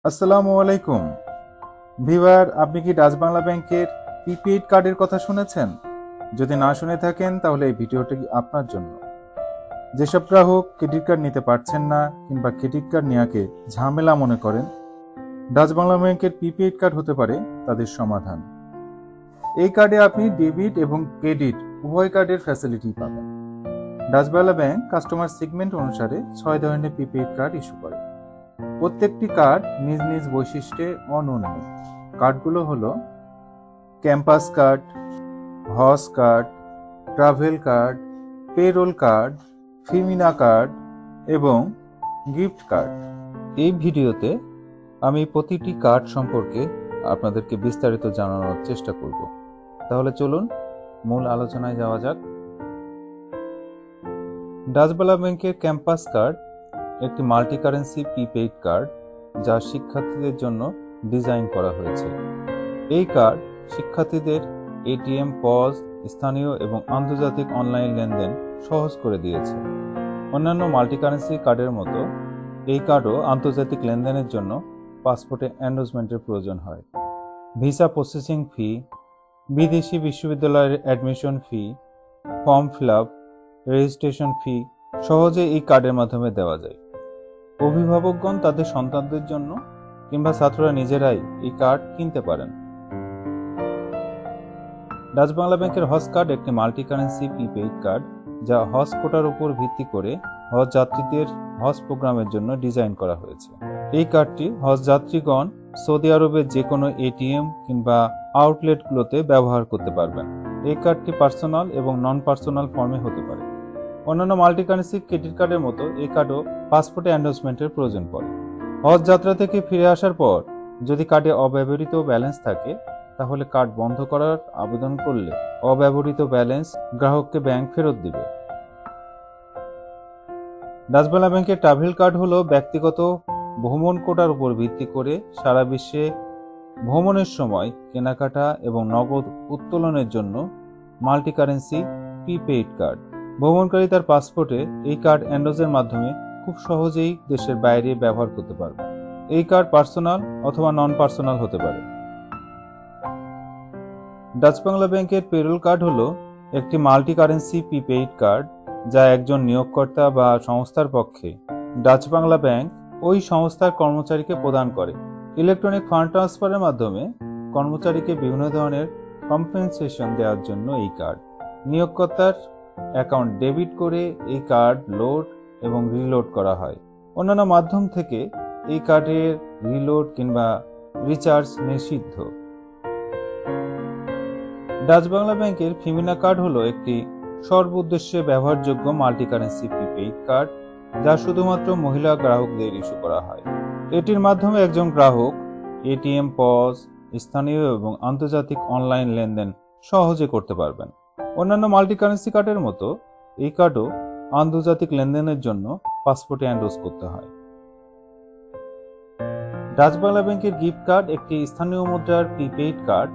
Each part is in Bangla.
আসসালামু আলাইকুম ভিউয়ার, আপনি কি ডাচ বাংলা ব্যাংকের প্রিপেইড কার্ডের কথা শুনেছেন? যদি না শুনে থাকেন তাহলে এই ভিডিওটি আপনার জন্য। যেসব গ্রাহক ক্রেডিট কার্ড নিতে পারছেন না কিংবা ক্রেডিট কার্ড নেওয়াকে ঝামেলা মনে করেন, ডাচ বাংলা ব্যাংকের প্রিপেইড কার্ড হতে পারে তাদের সমাধান। এই কার্ডে আপনি ডেবিট এবং ক্রেডিট উভয় কার্ডের ফ্যাসিলিটি পাবেন। Dutch Bangla bank customer segment অনুসারে 6 ধরনের প্রিপেইড কার্ড ইস্যু করে। প্রত্যেকটি কার্ড নিজ নিজ বৈশিষ্ট্যে অনন্য। কার্ডগুলো হলো campus card, Hajj card, travel card, payroll card, Femina card এবং গিফট কার্ড। এই ভিডিওতে আমি প্রতিটি কার্ড সম্পর্কে আপনাদেরকে বিস্তারিত জানানোর চেষ্টা করব। তাহলে চলুন মূল আলোচনায় যাওয়া যাক। ডাচ বাংলা ব্যাংকের ক্যাম্পাস কার্ড একটি মাল্টি কারেন্সি প্রিপেইড কার্ড, যা শিক্ষার্থীদের জন্য ডিজাইন করা হয়েছে। এই কার্ড শিক্ষার্থীদের এটিএম, পজ, স্থানীয় এবং আন্তর্জাতিক অনলাইন লেনদেন সহজ করে দিয়েছে। অন্যান্য মাল্টি কারেন্সি কার্ডের মতো এই কার্ডও আন্তর্জাতিক লেনদেনের জন্য পাসপোর্টে এন্ডোর্সমেন্টের প্রয়োজন হয়। ভিসা প্রসেসিং ফি, বিদেশি বিশ্ববিদ্যালয়ের অ্যাডমিশন ফি, form fill up, registration fee সহজে এই কার্ডের মাধ্যমে দেওয়া যায়। অভিভাবকগণ তাদের সন্তানদের জন্য কিংবা ছাত্ররা নিজেরাই এই কার্ড কিনতে পারেন। ডাচ বাংলা ব্যাংকের হজ কার্ড একটি মাল্টি কারেন্সি প্রিপেইড কার্ড, যা হজ কোটার উপর ভিত্তি করে হজ যাত্রীদের হজ প্রোগ্রামের জন্য ডিজাইন করা হয়েছে। এই কার্ডটি হজ যাত্রীগণ সৌদি আরবের যে কোনো এটিএম কিংবা আউটলেটগুলোতে ব্যবহার করতে পারবেন। এই কার্ডটি পার্সোনাল এবং নন পার্সোনাল ফর্মে হতে পারে। অন্যান্য মাল্টি কারেন্সি ক্রেডিট কার্ডের মতো এই কার্ডও পাসপোর্টে এন্ডোর্সমেন্টের প্রয়োজন পড়ে। হজ যাত্রা থেকে ফিরে আসার পর যদি কার্ডে অব্যবহৃত ব্যালেন্স থাকে, তাহলে কার্ড বন্ধ করার আবেদন করলে অব্যবহৃত ব্যালেন্স গ্রাহককে ব্যাংক ফেরত দিবে। ডাচ বাংলা ব্যাংকের ট্রাভেল কার্ড হলো ব্যক্তিগত ভ্রমণ কোটার উপর ভিত্তি করে সারা বিশ্বে ভ্রমণের সময় কেনাকাটা এবং নগদ উত্তোলনের জন্য মাল্টি কারেন্সি প্রিপেইড কার্ড। ভ্রমণকারী তার পাসপোর্টে এই কার্ড এন্ডোজের মাধ্যমে খুব সহজেই দেশের বাইরে ব্যবহার করতে পারবে। এই কার্ড পার্সোনাল অথবা নন পার্সোনাল হতে পারে। ডাচ বাংলা ব্যাংকের পেরোল কার্ড হলো একটি মাল্টি কারেন্সি প্রিপেইড কার্ড, যা একজন নিয়োগকর্তা বা সংস্থার পক্ষে ডাচ বাংলা ব্যাংক ওই সংস্থার কর্মচারীকে প্রদান করে। ইলেকট্রনিক ফান্ড ট্রান্সফারের মাধ্যমে কর্মচারীকে বিভিন্ন ধরনের কম্পেনসেশন দেওয়ার জন্য এই কার্ড নিয়োগকর্তার অ্যাকাউন্ট ডেবিট করে এই কার্ড লোড এবং রিলোড করা হয়। অন্যান্য মাধ্যম থেকে এই কার্ডের রিলোড কিংবা রিচার্জ নিষিদ্ধ। ডাচ বাংলা ব্যাংকের ফিমিনা কার্ড হলো একটি সর্বোদ্দেশ্যে ব্যবহারযোগ্য মাল্টি কারেন্সি প্রিপেইড কার্ড, যা শুধুমাত্র মহিলা গ্রাহকদের ইস্যু করা হয়। এটির মাধ্যমে একজন গ্রাহক এটিএম, পজ, স্থানীয় এবং আন্তর্জাতিক অনলাইন লেনদেন সহজে করতে পারবেন। অন্যান্য মাল্টি কারেন্সি কার্ডের মতো এই কার্ডও আন্তর্জাতিক লেনদেনের জন্য পাসপোর্টে এন্ডোর্স করতে হয়। ডাচ বাংলা ব্যাংকের গিফট কার্ড একটি স্থানীয় মুদ্রার প্রিপেইড কার্ড,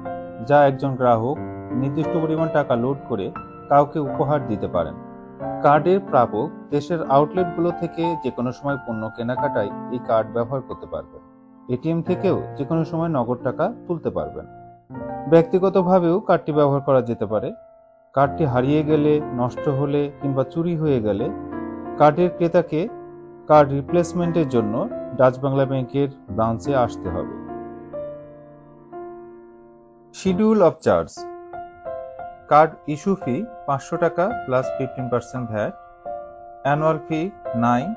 যা একজন গ্রাহক নির্দিষ্ট পরিমাণ টাকা লোড করে কাউকে উপহার দিতে পারেন। কার্ডের প্রাপক দেশের আউটলেটগুলো থেকে যে কোনো সময় পণ্য কেনাকাটায় এই কার্ড ব্যবহার করতে পারবেন। এটিএম থেকেও যে কোনো সময় নগদ টাকা তুলতে পারবেন। ব্যক্তিগতভাবেও কার্ডটি ব্যবহার করা যেতে পারে। কার্ডটি হারিয়ে গেলে, নষ্ট হলে কিংবা চুরি হয়ে গেলে কার্ডের ক্রেতাকে কার্ড রিপ্লেসমেন্টের জন্য ডাচ বাংলা ব্যাংকের ব্রাঞ্চে আসতে হবে। Schedule of charge: card issue fee 500 টাকা plus 15% VAT, annual fee 9,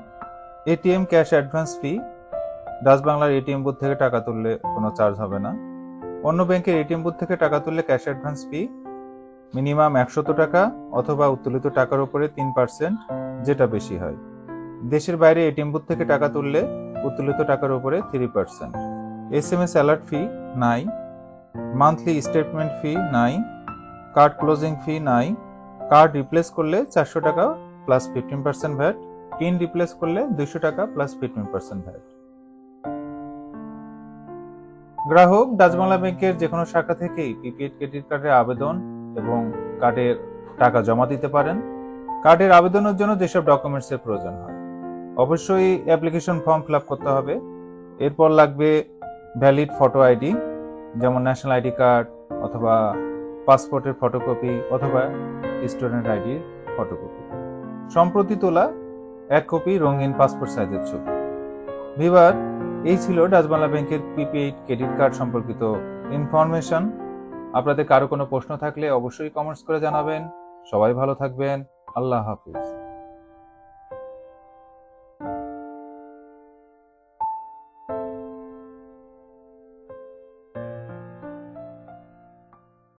ATM cash advance fee. Dutch বাংলার এটিএম বুথ থেকে টাকা তুললে কোনো চার্জ হবে না। অন্য ব্যাংকের এটিএম বুথ থেকে টাকা তুললে ক্যাশ অ্যাডভান্স ফি মিনিমাম 100 টাকা অথবা উত্তোলিত টাকার উপরে 3%, যেটা বেশি হয়। দেশের বাইরে এটিএম বুথ থেকে টাকা তুললে উত্তোলিত টাকার উপরে 3%। এসএমএস অ্যালার্ট ফি নাই, মান্থলি স্টেটমেন্ট ফি নাই, কার্ড ক্লোজিং ফি নাই। কার্ড রিপ্লেস করলে 400 টাকা প্লাস 15% ভ্যাট, পিন রিপ্লেস করলে 200 টাকা প্লাস 15% ভ্যাট। গ্রাহক ডাচ বাংলা ব্যাংকের যে কোনো শাখা থেকেই প্রিপেইড ক্রেডিট কার্ডের আবেদন এবং কার্ডের টাকা জমা দিতে পারেন। কার্ডের আবেদনের জন্য যেসব ডকুমেন্টসের প্রয়োজন হয়, অবশ্যই অ্যাপ্লিকেশন ফর্ম ফিল আপ করতে হবে। এরপর লাগবে ভ্যালিড ফটো আইডি, যেমন ন্যাশনাল আইডি কার্ড অথবা পাসপোর্টের ফটোকপি অথবা স্টুডেন্ট আইডির ফটোকপি। সম্প্রতি তোলা 1 কপি রঙিন পাসপোর্ট সাইজের ছবি। ভিউয়ার, এই ছিল ডাচ বাংলা ব্যাংকের প্রিপেইড ক্রেডিট কার্ড সম্পর্কিত ইনফরমেশন। আপনাদের কারো কোনো প্রশ্ন থাকলে অবশ্যই কমেন্টস করে জানাবেন। সবাই ভালো থাকবেন। আল্লাহ হাফিজ।